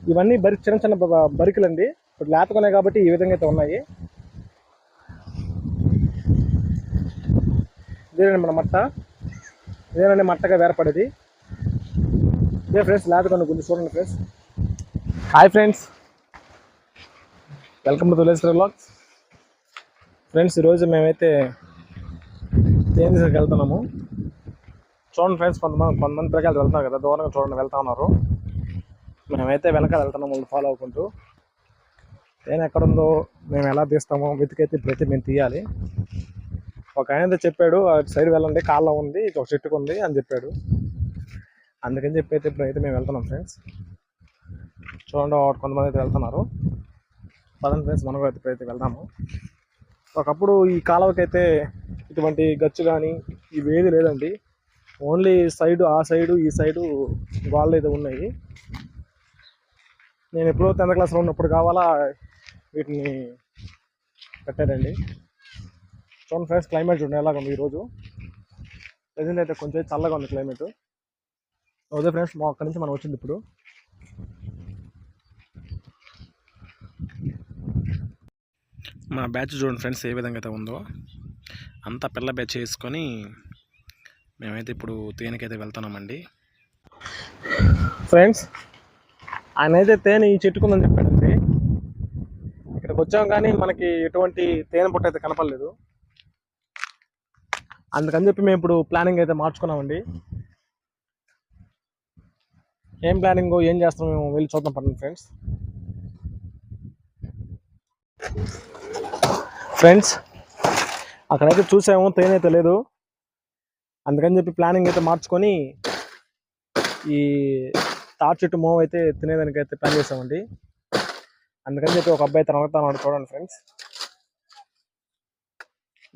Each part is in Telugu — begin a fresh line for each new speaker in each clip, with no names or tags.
ఇవన్నీ చిన్న చిన్న బరికలండి. ఇప్పుడు లేతకున్నాయి కాబట్టి ఈ విధంగా అయితే ఉన్నాయి. ఇదేనండి మన మట్ట. ఇదేనండి మట్టగా వేరపడేది. ఇదే ఫ్రెండ్స్ లేతకొన్న గుంజు. చూడండి friends. Hi friends, welcome to Tuleshwara vlogs. Friends, ఈరోజు మేమైతే తేనె తీసుకు వెళ్తున్నాము. చూడండి ఫ్రెండ్స్, కొంతమంది పిల్లకాయలు వెళ్తున్నారు కదా, దూరంగా చూడండి వెళ్తా ఉన్నారు. మేమైతే వెనకాల వెళ్తున్నాము, వాళ్ళు ఫాలో అవ్వకుంటూ. తేనె ఎక్కడుందో మేము ఎలా తీస్తామో వెతికైతే ఇప్పుడైతే మేము తీయాలి. ఒక ఆయన చెప్పాడు, అటు సైడ్ వెళ్ళండి, కాళ్ళ ఉంది, ఒక చెట్టుకు ఉంది అని చెప్పాడు. అందుకని చెప్పి అయితే ఇప్పుడైతే మేము వెళ్తున్నాం ఫ్రెండ్స్. చూడండి, కొంతమంది అయితే వెళ్తున్నారు. పదండి ఫ్రెండ్స్, మనం అయితే ఇప్పుడైతే వెళ్దాము. ఒకప్పుడు ఈ కాలువకైతే ఇటువంటి గచ్చు కానీ ఇవేది లేదండి. ఓన్లీ సైడు, ఆ సైడు ఈ సైడు వాళ్ళు అయితే ఉన్నాయి. నేను ఎప్పుడో 10th క్లాస్లో ఉన్నప్పుడు కావాలా వీటిని కట్టారండి. చూడండి ఫ్రెండ్స్, క్లైమేట్ చూడండి ఎలాగ ఉంది ఈరోజు. ప్రజెంట్ అయితే కొంచెం చల్లగా ఉంది క్లైమేట్. అదే ఫ్రెండ్స్, మా అక్కడి నుంచి మనం వచ్చింది ఇప్పుడు. మా బ్యాచ్ చూడండి ఫ్రెండ్స్ ఏ విధంగా అయితే ఉందో. అంతా పిల్ల బ్యాచ్ వేసుకొని మేమైతే ఇప్పుడు తేనెకైతే వెళ్తున్నామండి. ఫ్రెండ్స్, ఆయన అయితే తేనె ఈ చెట్టుకుందని చెప్పాడండి. ఇక్కడికి వచ్చాం కానీ మనకి ఎటువంటి తేనె పుట్ట అయితే కనపడలేదు. అందుకని చెప్పి మేము ఇప్పుడు ప్లానింగ్ అయితే మార్చుకున్నామండి. ఏం ప్లానింగ్, ఏం చేస్తాం మేము వెళ్ళి చూద్దాం పడండి ఫ్రెండ్స్. ఫ్రెండ్స్, అక్కడైతే చూసాము, తేనె అయితే లేదు. అందుకని చెప్పి ప్లానింగ్ అయితే మార్చుకొని ఈ తాటి చెట్టు మోవ్ అయితే తినేదానికి అయితే ప్లాన్ చేసామండి. అందుకని చెప్పి ఒక అబ్బాయి అయితే నరుగుతాను, చూడండి ఫ్రెండ్స్.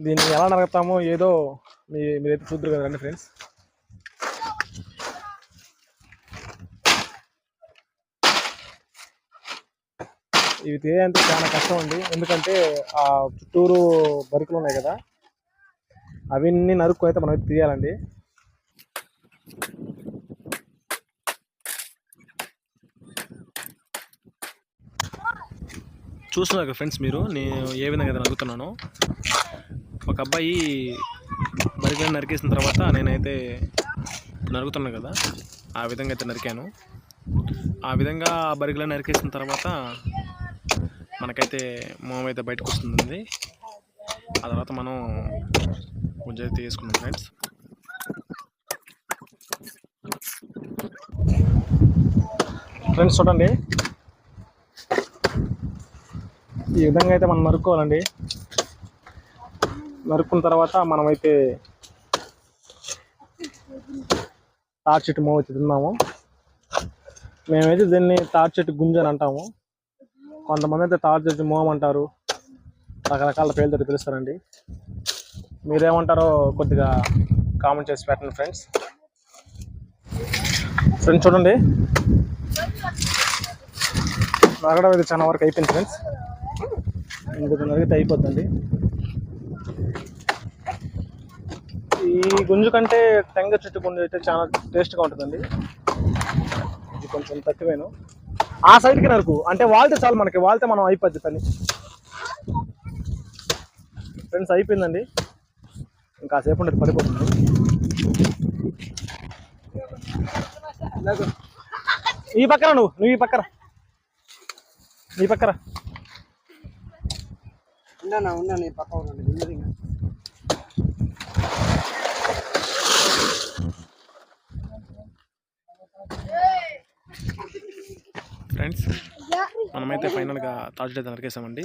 దీన్ని ఎలా నరుగుతామో ఏదో మీరైతే చూద్దరు కదండి ఫ్రెండ్స్. ఇవి తీయాలంటే చాలా కష్టం అండి. ఎందుకంటే ఆ చుట్టూరు బరుకులు ఉన్నాయి కదా, అవన్నీ నరుక్కు అయితే మనం తీయాలండి. చూస్తున్నారు ఫ్రెండ్స్ మీరు, నేను ఏ విధంగా అయితే నరుగుతున్నాను. ఒక అబ్బాయి బరికలను నరికేసిన తర్వాత నేనైతే నరుగుతున్నాను కదా, ఆ విధంగా అయితే నరికాను. ఆ విధంగా బరికలను నరికేసిన తర్వాత మనకైతే మోమ అయితే బయటకు వస్తుంది. ఆ తర్వాత మనం గుంజ అయితే తీసుకున్నాం ఫ్రెండ్స్. ఫ్రెండ్స్ చూడండి, ఈ విధంగా అయితే మనం నరుక్కోవాలండి. నరుక్కున్న తర్వాత మనమైతే తాటి చెట్టు మోవ అయితే తిన్నాము. మేమైతే దీన్ని తాటి చెట్టు గుంజ అని అంటాము. కొంతమంది అయితే తాటి చెట్టు మోవం అంటారు, రకరకాల పేర్లతో పిలుస్తారండి. మీరేమంటారో కొద్దిగా కామెంట్ చేసి పెట్టండి ఫ్రెండ్స్. ఫ్రెండ్స్ చూడండి, నరగడం అయితే చాలా వరకు అయిపోయింది ఫ్రెండ్స్. ఇంకొక నరిగితే అయిపోద్దండి. ఈ గుంజు కంటే టెంగ చెట్టు గుంజు అయితే చాలా టేస్ట్గా ఉంటుందండి. ఇది కొంచెం తక్కువేను. ఆ సైడ్కి నరకు అంటే వాళ్తే చాలు, మనకి వాళ్తే మనం అయిపోద్ది పని. ఫ్రెండ్స్ అయిపోయిందండి, ఇంకాసేపు ఉండేది పడిపోతుంది. ఈ పక్కన నువ్వు ఈ పక్కన ఉన్నా ఈ పక్క ఫ్రెండ్స్, మనమైతే ఫైనల్గా తాటి అయితే నరికేసామండి.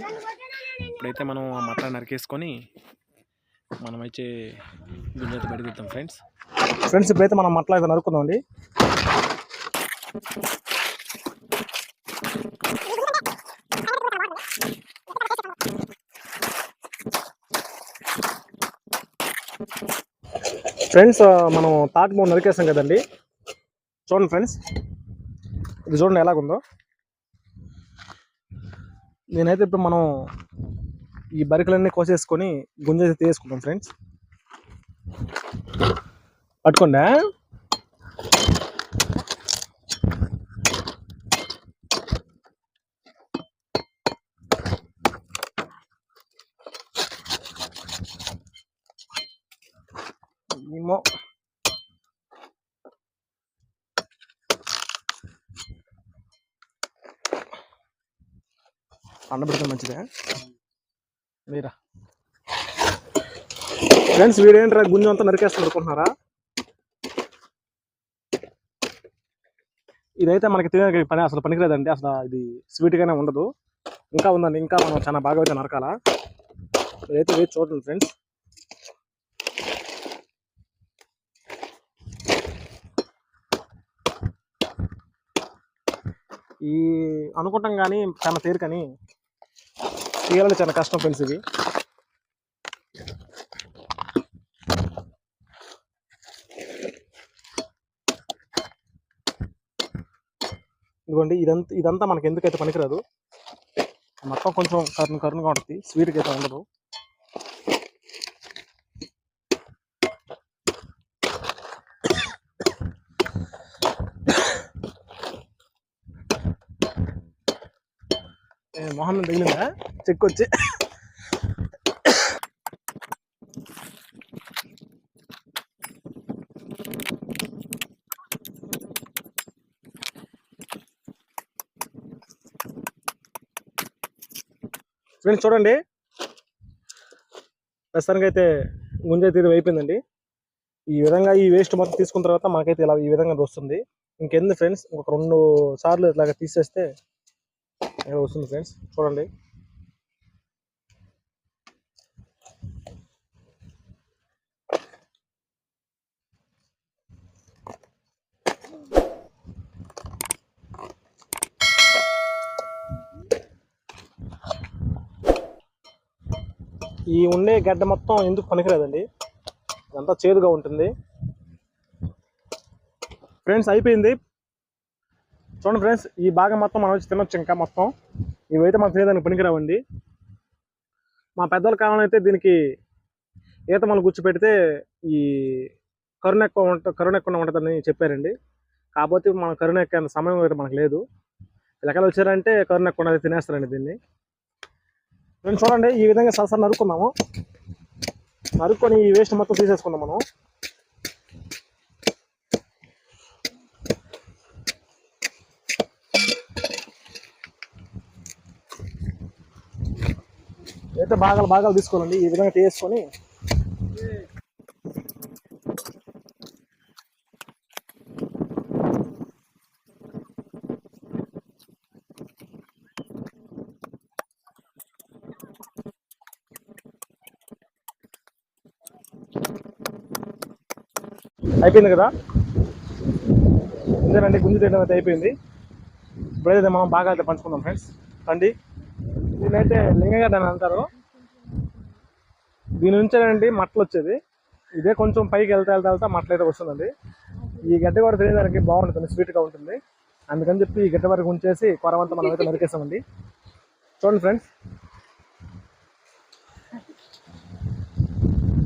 ఇప్పుడైతే మనం ఆ మట్ట నరికేసుకొని మనమైతే గుంజ అయితే బయట తీద్దాం ఫ్రెండ్స్. ఇప్పుడైతే మనం మట్ల అయితే నరుకుందామండి. ఫ్రెండ్స్, మనం తాటి మూడు నరికేస్తాం కదండి. చూడండి ఫ్రెండ్స్, ఇది చూడండి ఎలాగుందో. నేనైతే ఇప్పుడు మనం ఈ బరికలన్నీ కోసేసుకొని గుంజ అయితే తీసుకుంటాం ఫ్రెండ్స్. పట్టుకోండా. ఏమో పెడితే మంచిదే మీరా. ఫ్రెండ్స్ వీడేంట్రా గుంజు అంతా నరికేస్తాను అనుకుంటున్నారా? ఇదైతే మనకి తినే పని అసలు పనికిరాదండి. అసలు ఇది స్వీట్గానే ఉండదు. ఇంకా ఉందండి, ఇంకా మనం చాలా బాగా అయితే నరకాల. ఇదైతే వేసి చూడండి ఫ్రెండ్స్. ఈ అనుకుంటాం కానీ చాలా తేలికని తీయాలని చాలా కష్టం ఫ్రెండ్స్. ఇవి ఇదిగోండి, ఇదంతా మనకి ఎందుకైతే పనికిరాదు. మొత్తం కొంచెం కరుణగా ఉంటుంది, స్వీట్గా అయితే ఉండదు. మొహం తగిలిందా చెక్కొచ్చి? ఫ్రెండ్స్ చూడండి, ప్రస్తుతానికి అయితే గుంజైతే ఇది అయిపోయిందండి. ఈ విధంగా ఈ వేస్ట్ మొత్తం తీసుకున్న తర్వాత మనకైతే ఇలా ఈ విధంగా వస్తుంది. ఇంకెందుకు ఫ్రెండ్స్, ఇంకొక 2 సార్లు ఇట్లాగా తీసేస్తే వస్తుంది ఫ్రెండ్స్. చూడండి, ఈ ఉండే గడ్డ మొత్తం ఎందుకు పనికిరాదండి, ఇదంతా చేదుగా ఉంటుంది. ఫ్రెండ్స్ అయిపోయింది. చూడండి ఫ్రెండ్స్, ఈ భాగం మొత్తం మనం వచ్చి తినొచ్చు. ఇంకా మొత్తం ఇవైతే మనం తినేదానికి పనికిరావండి. మా పెద్దల కాలం అయితే దీనికి ఈత మనం గుచ్చిపెడితే ఈ కరుణ ఎక్కువ ఉంటుందని చెప్పారండి. కాకపోతే మనం కరుణ ఎక్కే సమయం అయితే మనకు లేదు. లెక్కలు వచ్చారంటే కరుణ ఎక్కువ తినేస్తారండి దీన్ని. నేను చూడండి, ఈ విధంగా సరసరి నరుక్కున్నాము. నరుక్కొని ఈ వేస్ట్ మొత్తం తీసేసుకున్నాం మనం. అయితే భాగాలు తీసుకోవాలండి. ఈ విధంగా తీసుకొని అయిపోయింది కదా. ఇదేనండి గుంజు తీయడం అయితే అయిపోయింది. ఇప్పుడైతే మనం బాగా అయితే పంచుకుందాం ఫ్రెండ్స్. రండి, దీనైతే లింగగడ్డ అని అంటారు. దీని నుంచేనండి మట్టలు వచ్చేది. ఇదే కొంచెం పైకి వెళ్తా మట్టలు అయితే వస్తుందండి. ఈ గడ్డ కూడా తినేదానికి బాగుంటుంది, స్వీట్గా ఉంటుంది. అందుకని చెప్పి ఈ గడ్డ వరకు ఉంచేసి కొరవంతా మనం అయితే నరికేస్తామండి. చూడండి ఫ్రెండ్స్,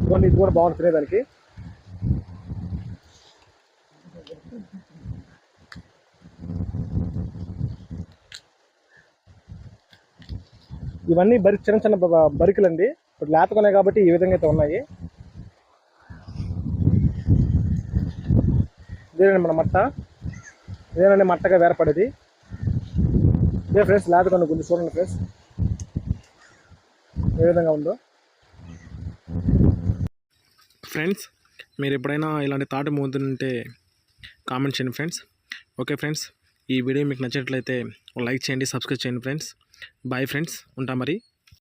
ఇదిగోండి, ఇది కూడా బాగుంటుంది తినేదానికి. ఇవన్నీ చిన్న బరికలండి. ఇప్పుడు లేతకున్నాయి కాబట్టి ఈ విధంగా అయితే ఉన్నాయి. ఇదేనండి మన మట్ట. ఇదేనండి మట్టగా వేరపడేది. ఇదే ఫ్రెండ్స్ లేతకొన్న గుంజు. చూడండి ఫ్రెండ్స్ ఏ విధంగా ఉందో. ఫ్రెండ్స్ మీరు ఎప్పుడైనా ఇలాంటి తాటి మూతుంటే కామెంట్ చేయండి ఫ్రెండ్స్. ఓకే ఫ్రెండ్స్, ఈ వీడియో మీకు నచ్చినట్లయితే లైక్ చేయండి, సబ్స్క్రైబ్ చేయండి ఫ్రెండ్స్. బాయ్ ఫ్రెండ్స్, ఉంటా మరి.